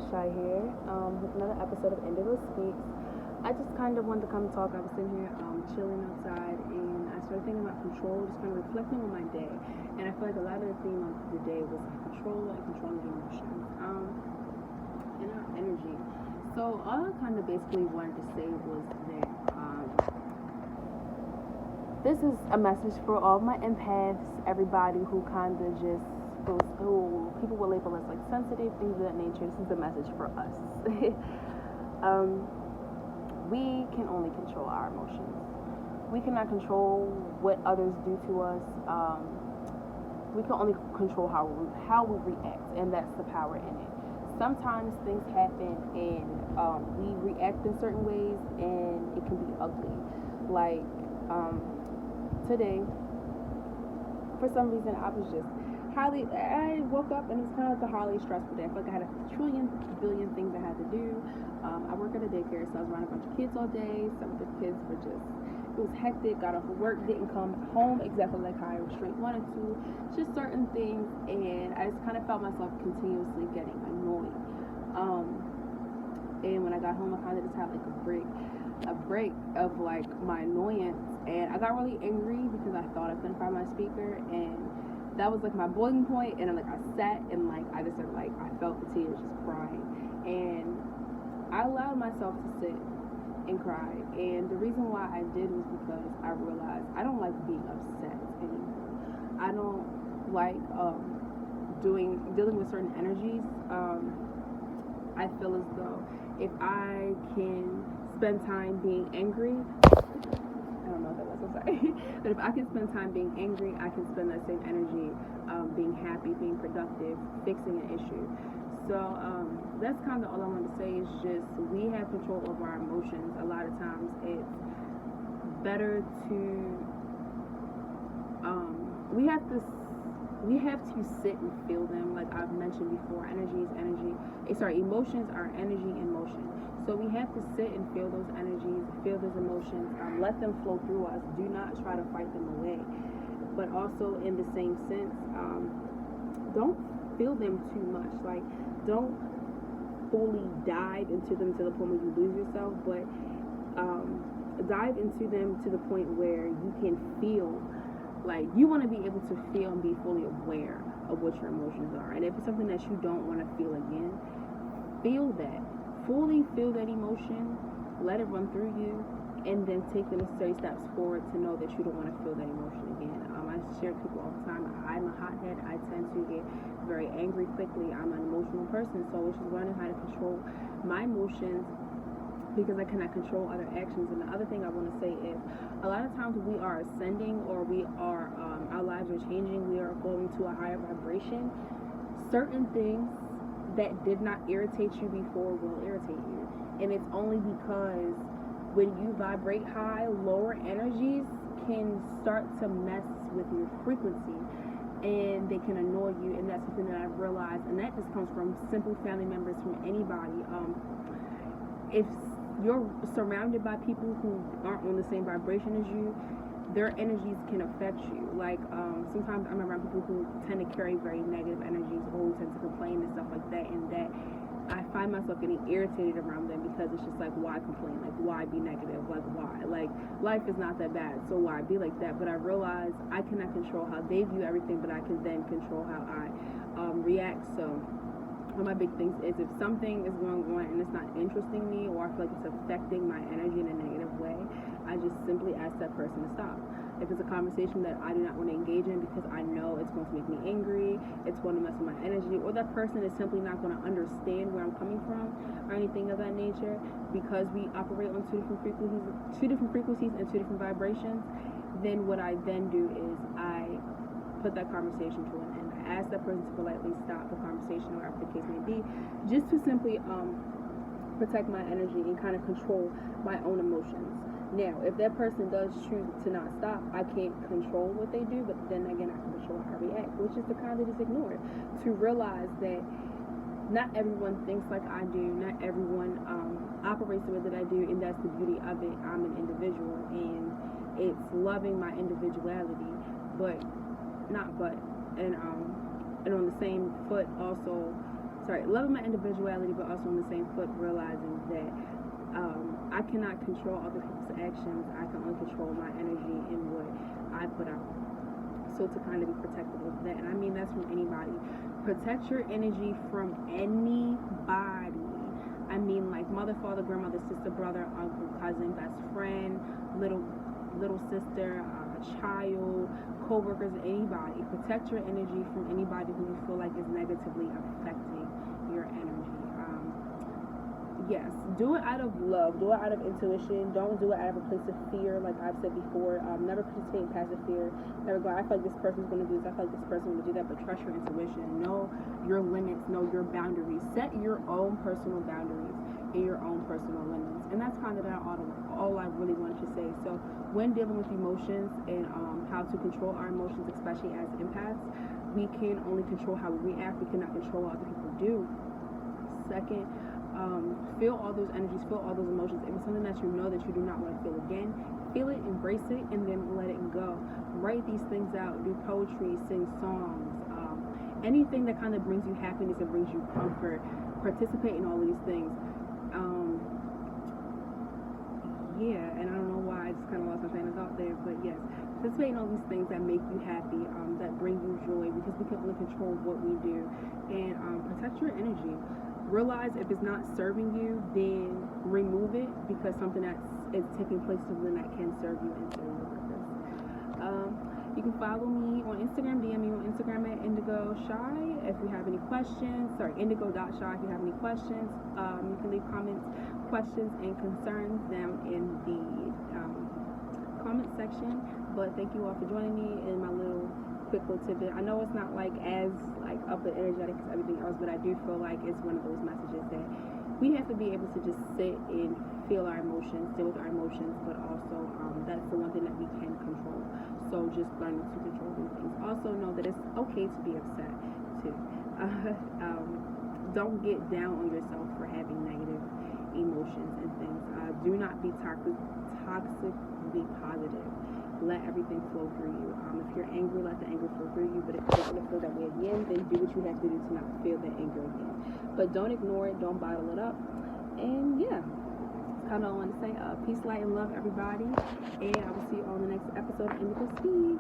IndigoShy here with another episode of Indigo Speaks. I just kind of wanted to come and talk. I was sitting here chilling outside and I started thinking about control, just kind of reflecting on my day. And I feel like a lot of the theme of the day was control and controlling emotions and our energy. So all I kind of basically wanted to say was that this is a message for all my empaths, everybody who kind of just who people will label as like sensitive, things of that nature. This is a message for us. We can only control our emotions. We cannot control what others do to us. We can only control how we react, and that's the power in it. Sometimes things happen and we react in certain ways, and it can be ugly. Like today, for some reason, I woke up and it was kind of like a highly stressful day. I felt like I had a billion things I had to do. I work at a daycare, so I was around a bunch of kids all day. Some of the kids were it was hectic, got off of work, didn't come home exactly like how I straight wanted to. Just certain things, and I just kind of felt myself continuously getting annoyed. And when I got home, I kind of just had like a break of like my annoyance, and I got really angry because I thought I couldn't find my speaker, and that was like my boiling point. And I sat and I just started I felt the tears just crying, and I allowed myself to sit and cry. And the reason why I did was because I realized I don't like being upset anymore. I don't like dealing with certain energies. I feel as though if I can spend time being angry, I don't know what that was, I'm sorry. But if I can spend time being angry, I can spend that same energy being happy, being productive, fixing an issue. So that's kind of all I want to say is just we have control over our emotions. A lot of times it's better to we have to sit and feel them. Like I've mentioned before, emotions are energy in motion. So we have to sit and feel those energies, feel those emotions, let them flow through us. Do not try to fight them away. But also in the same sense, don't feel them too much. Don't fully dive into them to the point where you lose yourself, but dive into them to the point where you can feel. You want to be able to feel and be fully aware of what your emotions are. And if it's something that you don't want to feel again, feel that. Fully feel that emotion, let it run through you, and then take the necessary steps forward to know that you don't want to feel that emotion again. I share with people all the time, I'm a hothead. I tend to get very angry quickly. I'm an emotional person, so it's just learning how to control my emotions, because I cannot control other actions. And the other thing I want to say is a lot of times we are ascending, or we are our lives are changing, we are going to a higher vibration. Certain things that did not irritate you before will irritate you, and it's only because when you vibrate high, lower energies can start to mess with your frequency, and they can annoy you. And that's something that I've realized, and that just comes from simple family members, from anybody. If you're surrounded by people who aren't on the same vibration as you, their energies can affect you. Sometimes I'm around people who tend to carry very negative energies, or who tend to complain and stuff like that, and that I find myself getting irritated around them, because it's just why complain? Why be negative? Why? Life is not that bad, so why be like that? But I realize I cannot control how they view everything, but I can then control how I react. So one of my big things is, if something is going on and it's not interesting me, or I feel like it's affecting my energy in a negative way, I just simply ask that person to stop. If it's a conversation that I do not want to engage in because I know it's going to make me angry, it's going to mess with my energy, or that person is simply not going to understand where I'm coming from, or anything of that nature, because we operate on two different frequencies and two different vibrations, then what I then do is I put that conversation to an end. I ask that person to politely stop the conversation, or whatever the case may be, just to simply protect my energy and kind of control my own emotions. Now, if that person does choose to not stop, I can't control what they do, but then again, I can control how I react, which is to kind of just ignore it, to realize that not everyone thinks like I do, not everyone operates the way that I do, and that's the beauty of it. I'm an individual, and it's loving my individuality, and on the same foot also loving my individuality, but also on the same foot realizing that I cannot control other people's actions. I can only control my energy and what I put out. So to kind of be protective of that, and I mean that's from anybody. Protect your energy from anybody. I mean, like mother, father, grandmother, sister, brother, uncle, cousin, best friend, little sister, child, co-workers, anybody. Protect your energy from anybody who you feel like is negatively affecting your energy. Yes, do it out of love, do it out of intuition. Don't do it out of a place of fear, like I've said before. Never participate in passive fear. Never go, I feel like this person's going to do this, I feel like this person's going to do that, but trust your intuition. Know your limits, know your boundaries. Set your own personal boundaries and your own personal limits. And that's kind of all I really wanted to say. So when dealing with emotions and how to control our emotions, especially as empaths, we can only control how we react. We cannot control what other people do. Second, feel all those energies, feel all those emotions. If it's something that you know that you do not want to feel again, feel it, embrace it, and then let it go. Write these things out, do poetry, sing songs, anything that kind of brings you happiness and brings you comfort. Participate in all these things. And I don't know why I just kind of lost my train of thought there, but yes, participate in all these things that make you happy, that bring you joy, because we can only control what we do. And protect your energy. Realize if it's not serving you, then remove it, because something that is taking place to something that can serve you and serve your purpose. You can follow me on Instagram, DM me on Instagram at IndigoShy if you have any questions. Indigo.shy if you have any questions. You can leave comments, questions, and concerns down in the comment section. But thank you all for joining me in my little quick little tidbit. I know it's not as up and energetic as everything else, but I do feel like it's one of those messages that we have to be able to just sit and feel our emotions, deal with our emotions, but also that's the one thing that we can control. So just learning to control these things. Also know that it's okay to be upset too. Don't get down on yourself for having negative emotions and things. Do not be toxically positive. Let everything flow through you. If you're angry, let the anger flow through you. But if you don't want to feel that way again, then do what you have to do to not feel that anger again. But don't ignore it. Don't bottle it up. And yeah, that's kind of all I want to say. Peace, light, and love, everybody. And I will see you on the next episode of IndigoShy.